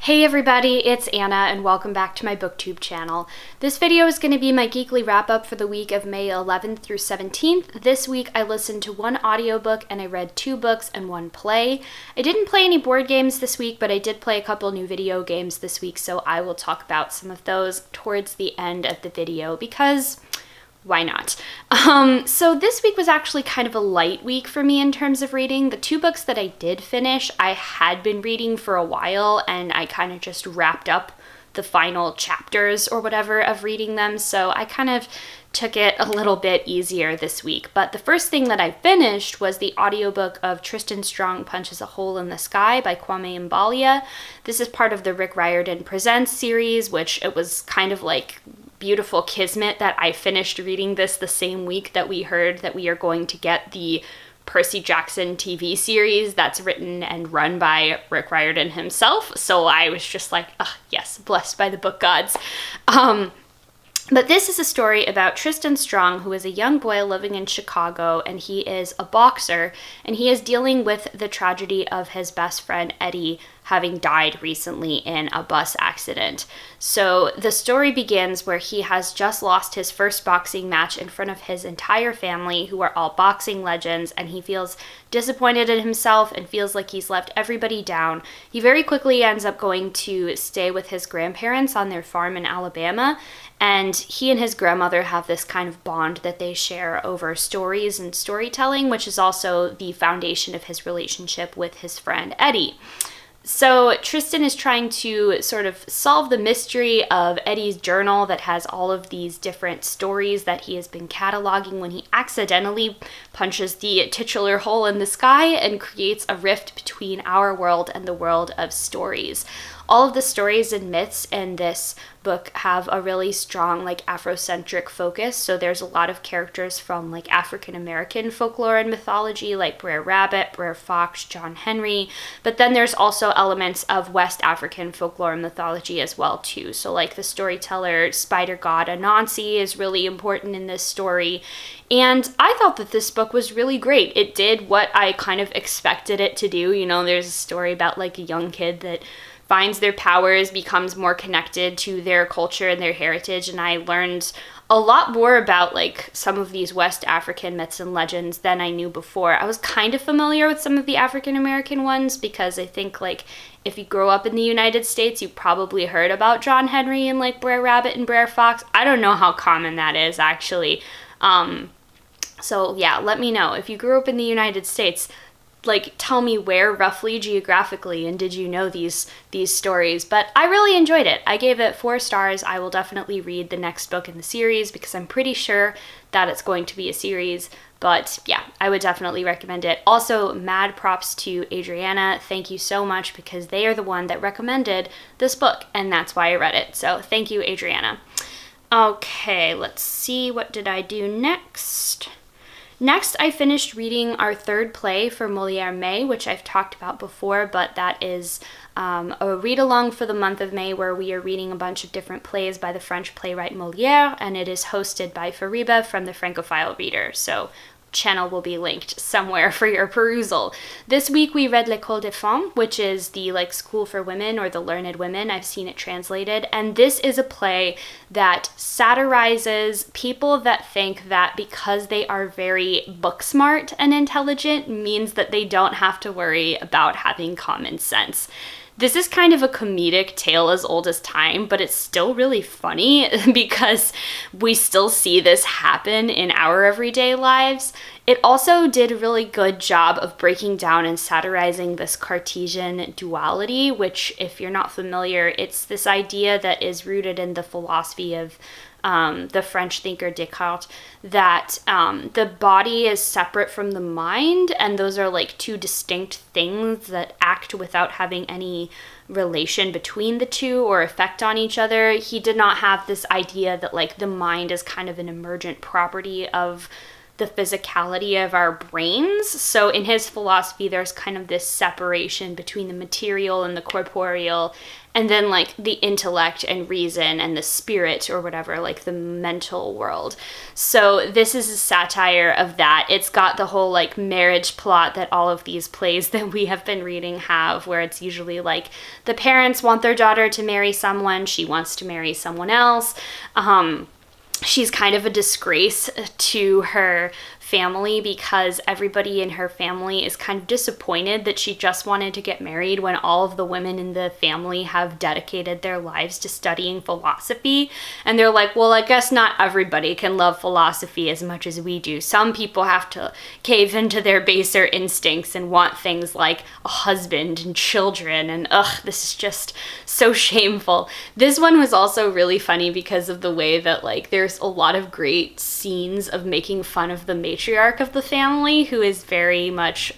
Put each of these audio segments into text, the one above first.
Hey everybody, it's Anna and welcome back to my booktube channel. This video is going to be my geekly wrap-up for the week of May 11th through 17th. This week I listened to one audiobook and I read 2 books and 1 play. I didn't play any board games this week, but I did play a couple new video games this week, so I will talk about some of those towards the end of the video because why not? So this week was actually kind of a light week for me in terms of reading. The 2 books that I did finish, I had been reading for a while and I kind of just wrapped up the final chapters or whatever of reading them. So I kind of took it a little bit easier this week. But the first thing that I finished was the audiobook of Tristan Strong Punches a Hole in the Sky by Kwame Mbalia. This is part of the Rick Riordan Presents series, which it was kind of like beautiful kismet that I finished reading this the same week that we heard that we are going to get the Percy Jackson TV series that's written and run by Rick Riordan himself. So I was just like, oh, yes, blessed by the book gods. But this is a story about Tristan Strong, who is a young boy living in Chicago, and he is a boxer, and he is dealing with the tragedy of his best friend Eddie having died recently in a bus accident. So the story begins where he has just lost his first boxing match in front of his entire family, who are all boxing legends, and he feels disappointed in himself and feels like he's left everybody down. He very quickly ends up going to stay with his grandparents on their farm in Alabama, and he and his grandmother have this kind of bond that they share over stories and storytelling, which is also the foundation of his relationship with his friend Eddie. So Tristan is trying to sort of solve the mystery of Eddie's journal that has all of these different stories that he has been cataloging when he accidentally punches the titular hole in the sky and creates a rift between our world and the world of stories. All of the stories and myths in this book have a really strong Afrocentric focus. So there's a lot of characters from African American folklore and mythology like Brer Rabbit, Brer Fox, John Henry. But then there's also elements of West African folklore and mythology as well too. So the storyteller spider god Anansi is really important in this story. And I thought that this book was really great. It did what I kind of expected it to do. There's a story about a young kid that finds their powers, becomes more connected to their culture and their heritage, and I learned a lot more about some of these West African myths and legends than I knew before. I was kind of familiar with some of the African American ones because I think if you grow up in the United States, you probably heard about John Henry and Brer Rabbit and Brer Fox. I don't know how common that is actually. So yeah, let me know if you grew up in the United States. Tell me where roughly geographically, and did you know these stories? But I really enjoyed it. I gave it 4 stars. I will definitely read the next book in the series because I'm pretty sure that it's going to be a series. But yeah, I would definitely recommend it. Also, mad props to Adriana. Thank you so much because they are the one that recommended this book, and that's why I read it. So thank you, Adriana. Okay, let's see. What did I do next? Next, I finished reading our 3rd play for Molière May, which I've talked about before, but that is a read-along for the month of May where we are reading a bunch of different plays by the French playwright Molière, and it is hosted by Fariba from the Francophile Reader. So channel will be linked somewhere for your perusal. This week we read L'École des Femmes, which is the school for women or the learned women. I've seen it translated, and this is a play that satirizes people that think that because they are very book smart and intelligent means that they don't have to worry about having common sense. This is kind of a comedic tale as old as time, but it's still really funny because we still see this happen in our everyday lives. It also did a really good job of breaking down and satirizing this Cartesian duality, which, if you're not familiar, it's this idea that is rooted in the philosophy of the French thinker Descartes, that the body is separate from the mind, and those are 2 distinct things that act without having any relation between the two or effect on each other. He did not have this idea that the mind is kind of an emergent property of the physicality of our brains. So in his philosophy, there's kind of this separation between the material and the corporeal, and then like the intellect and reason and the spirit or whatever, like the mental world. So this is a satire of that. It's got the whole like marriage plot that all of these plays that we have been reading have, where it's usually like the parents want their daughter to marry someone, she wants to marry someone else. She's kind of a disgrace to her family because everybody in her family is kind of disappointed that she just wanted to get married when all of the women in the family have dedicated their lives to studying philosophy. And they're like, well, I guess not everybody can love philosophy as much as we do. Some people have to cave into their baser instincts and want things like a husband and children, and this is just so shameful. This one was also really funny because of the way that like there's a lot of great scenes of making fun of the matriarch of the family, who is very much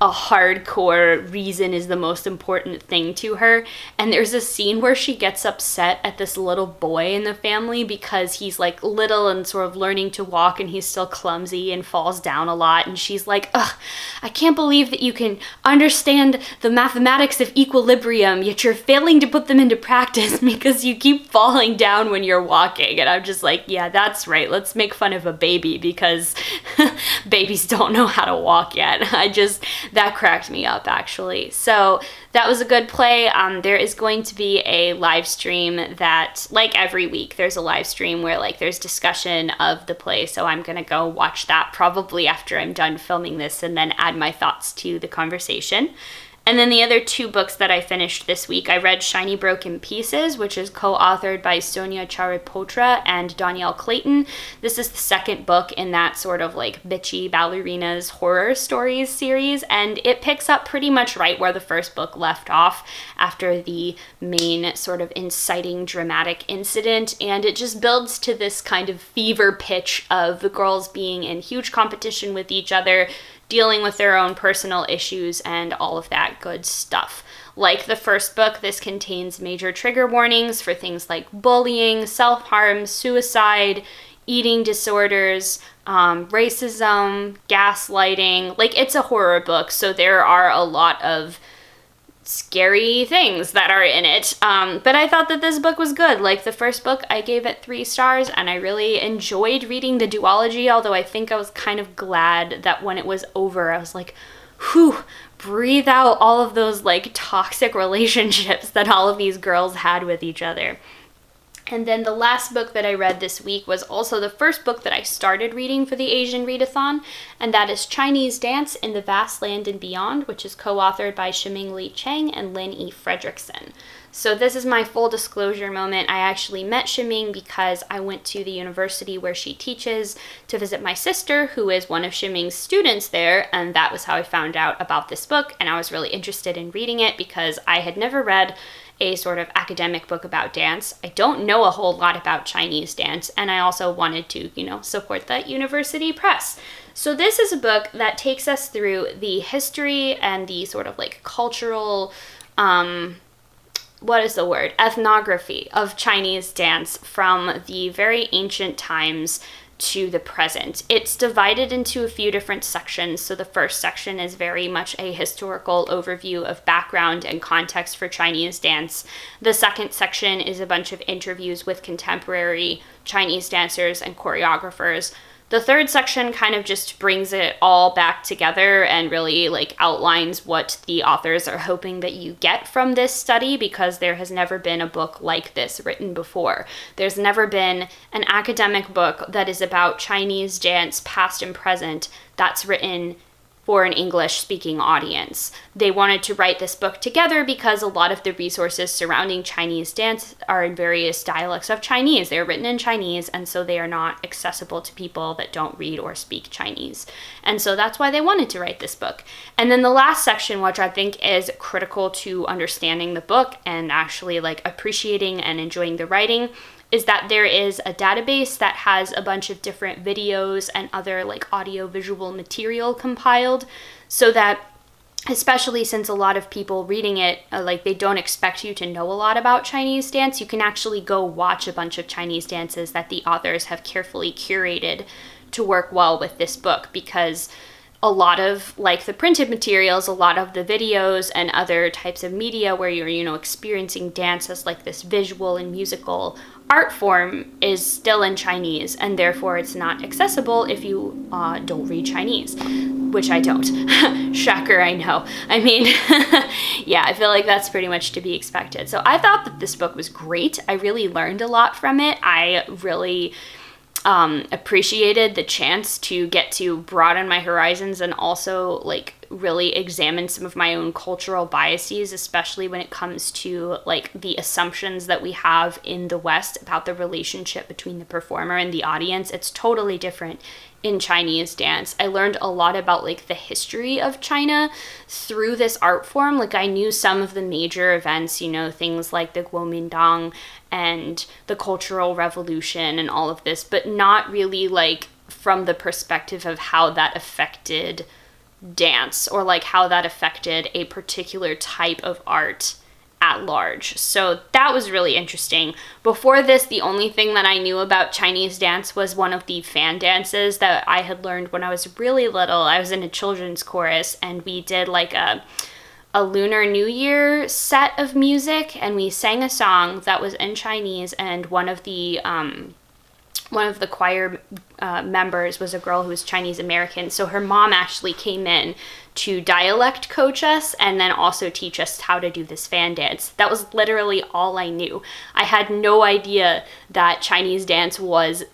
a hardcore reason is the most important thing to her. And there's a scene where she gets upset at this little boy in the family because he's like little and sort of learning to walk and he's still clumsy and falls down a lot. And she's like, I can't believe that you can understand the mathematics of equilibrium, yet you're failing to put them into practice because you keep falling down when you're walking. And I'm just like, yeah, that's right. Let's make fun of a baby because babies don't know how to walk yet. That cracked me up, actually. So that was a good play. There is going to be a live stream that, like every week, there's a live stream where like there's discussion of the play. So I'm going to go watch that probably after I'm done filming this and then add my thoughts to the conversation. And then the other two books that I finished this week, I read Shiny Broken Pieces, which is co-authored by Sonia Charipotra and Danielle Clayton. This is the second book in that sort of like bitchy ballerinas horror stories series, and it picks up pretty much right where the first book left off after the main sort of inciting dramatic incident, and it just builds to this kind of fever pitch of the girls being in huge competition with each other, dealing with their own personal issues and all of that good stuff. Like the first book, this contains major trigger warnings for things like bullying, self-harm, suicide, eating disorders, racism, gaslighting. Like, it's a horror book, so there are a lot of scary things that are in it. But I thought that this book was good. Like the first book, I gave it 3 stars, and I really enjoyed reading the duology, although I think I was kind of glad that when it was over, I was like, whew, breathe out all of those like toxic relationships that all of these girls had with each other. And then the last book that I read this week was also the first book that I started reading for the Asian Readathon, and that is Chinese Dance in the Vast Land and Beyond, which is co-authored by Shiming Li Chang and Lynn E. Fredrickson. So this is my full disclosure moment. I actually met Shiming because I went to the university where she teaches to visit my sister, who is one of Shiming's students there, and that was how I found out about this book, and I was really interested in reading it because I had never read a sort of academic book about dance. I don't know a whole lot about Chinese dance, and I also wanted to, support that university press. So this is a book that takes us through the history and the sort of like cultural, ethnography of Chinese dance from the very ancient times to the present. It's divided into a few different sections. So the first section is very much a historical overview of background and context for Chinese dance. The second section is a bunch of interviews with contemporary Chinese dancers and choreographers. The third section kind of just brings it all back together and really like outlines what the authors are hoping that you get from this study, because there has never been a book like this written before. There's never been an academic book that is about Chinese dance, past and present, that's written for an English-speaking audience. They wanted to write this book together because a lot of the resources surrounding Chinese dance are in various dialects of Chinese. They're written in Chinese, and so they are not accessible to people that don't read or speak Chinese. And so that's why they wanted to write this book. And then the last section, which I think is critical to understanding the book and actually like appreciating and enjoying the writing, is that there is a database that has a bunch of different videos and other like audio-visual material compiled, so that, especially since a lot of people reading it, they don't expect you to know a lot about Chinese dance, you can actually go watch a bunch of Chinese dances that the authors have carefully curated to work well with this book, because a lot of, like, the printed materials, a lot of the videos and other types of media where you're, you know, experiencing dance as like this visual and musical art form is still in Chinese, and therefore it's not accessible if you don't read Chinese, which I don't. Shocker, I know. I mean, yeah, I feel like that's pretty much to be expected. So I thought that this book was great. I really learned a lot from it. I really appreciated the chance to get to broaden my horizons and also like really examine some of my own cultural biases, especially when it comes to like the assumptions that we have in the West about the relationship between the performer and the audience. It's totally different in Chinese dance. I learned a lot about like the history of China through this art form. Like I knew some of the major events, you know, things like the Kuomintang and the Cultural Revolution and all of this, but not really like from the perspective of how that affected dance or like how that affected a particular type of art at large. So that was really interesting. Before this, the only thing that I knew about Chinese dance was one of the fan dances that I had learned when I was really little. I was in a children's chorus and we did like a Lunar New Year set of music, and we sang a song that was in Chinese, and one of the choir members was a girl who was Chinese American, so her mom actually came in to dialect coach us and then also teach us how to do this fan dance. That was literally all I knew. I had no idea that Chinese dance was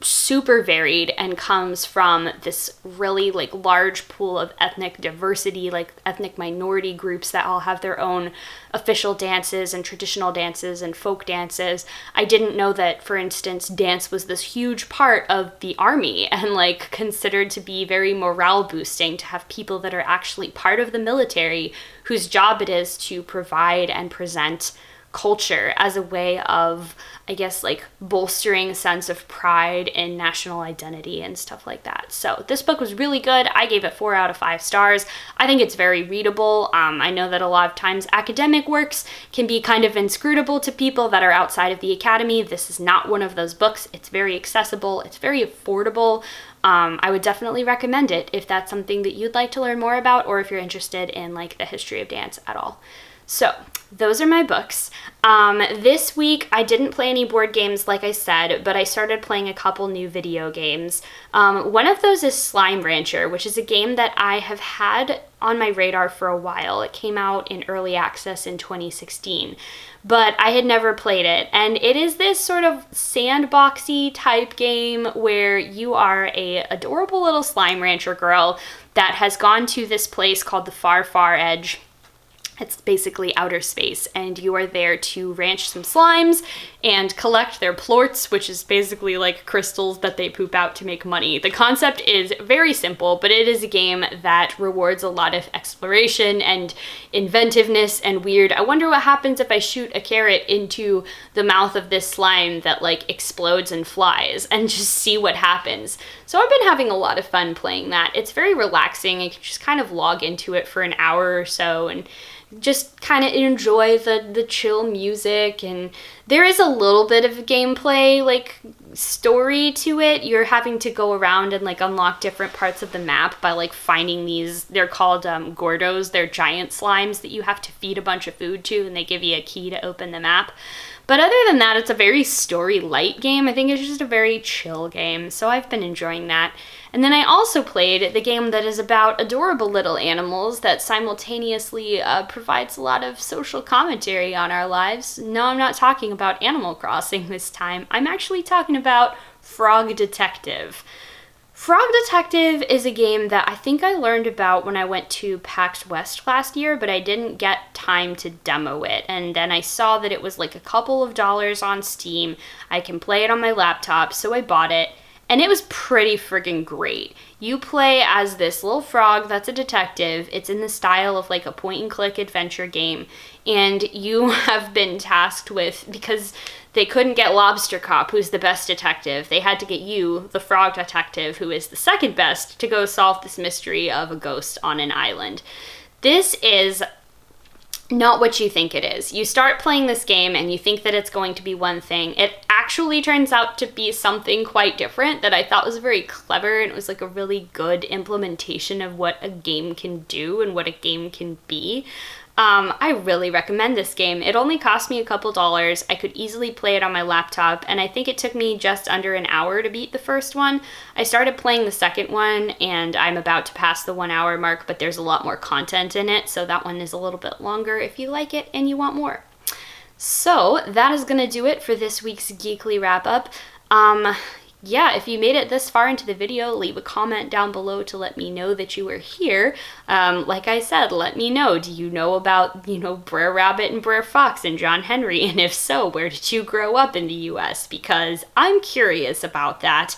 super varied and comes from this really like large pool of ethnic diversity, like ethnic minority groups that all have their own official dances and traditional dances and folk dances. I didn't know that, for instance, dance was this huge part of the army and like considered to be very morale boosting to have people that are actually part of the military whose job it is to provide and present culture as a way of, I guess, like bolstering a sense of pride in national identity and stuff like that. So this book was really good. I gave it 4 out of 5 stars. I think it's very readable. I know that a lot of times academic works can be kind of inscrutable to people that are outside of the academy. This is not one of those books. It's very accessible. It's very affordable. I would definitely recommend it if that's something that you'd like to learn more about, or if you're interested in like the history of dance at all. So those are my books. This week I didn't play any board games like I said, but I started playing a couple new video games. One of those is Slime Rancher, which is a game that I have had on my radar for a while. It came out in early access in 2016, but I had never played it. And it is this sort of sandboxy type game where you are a adorable little slime rancher girl that has gone to this place called the Far Far Edge. It's basically outer space, and you are there to ranch some slimes and collect their plorts, which is basically like crystals that they poop out to make money. The concept is very simple, but it is a game that rewards a lot of exploration and inventiveness and weird. I wonder what happens if I shoot a carrot into the mouth of this slime that like explodes and flies, and just see what happens. So I've been having a lot of fun playing that. It's very relaxing. You can just kind of log into it for an hour or so and just kind of enjoy the chill music, and there is a little bit of gameplay like story to it. You're having to go around and like unlock different parts of the map by like finding these, they're called Gordos. They're giant slimes that you have to feed a bunch of food to, and they give you a key to open the map. But other than that, it's a very story light game. I think it's just a very chill game, so I've been enjoying that. And then I also played the game that is about adorable little animals that simultaneously provides a lot of social commentary on our lives. No, I'm not talking about Animal Crossing this time. I'm actually talking about Frog Detective. Frog Detective is a game that I think I learned about when I went to PAX West last year, but I didn't get time to demo it. And then I saw that it was like a couple of dollars on Steam. I can play it on my laptop, so I bought it. And it was pretty friggin' great. You play as this little frog that's a detective. It's in the style of like a point-and-click adventure game. And you have been tasked with, because they couldn't get Lobster Cop, who's the best detective. They had to get you, the frog detective, who is the second best, to go solve this mystery of a ghost on an island. This is not what you think it is. You start playing this game and you think that it's going to be one thing. It actually turns out to be something quite different that I thought was very clever, and it was like a really good implementation of what a game can do and what a game can be. I really recommend this game. It only cost me a couple dollars. I could easily play it on my laptop, and I think it took me just under an hour to beat the first one. I started playing the second one, and I'm about to pass the 1 hour mark, but there's a lot more content in it, so that one is a little bit longer if you like it and you want more. So that is going to do it for this week's Geekly Wrap-Up. Yeah, if you made it this far into the video, leave a comment down below to let me know that you were here. Like I said, let me know. Do you know about, Brer Rabbit and Brer Fox and John Henry? And if so, where did you grow up in the US? Because I'm curious about that.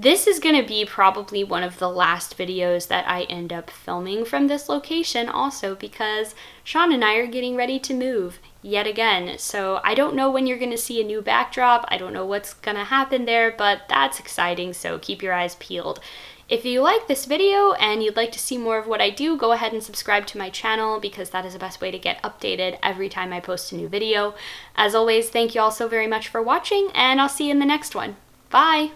This is going to be probably one of the last videos that I end up filming from this location also, because Sean and I are getting ready to move yet again. So I don't know when you're going to see a new backdrop. I don't know what's going to happen there, but that's exciting, so keep your eyes peeled. If you like this video and you'd like to see more of what I do, go ahead and subscribe to my channel, because that is the best way to get updated every time I post a new video. As always, thank you all so very much for watching, and I'll see you in the next one. Bye!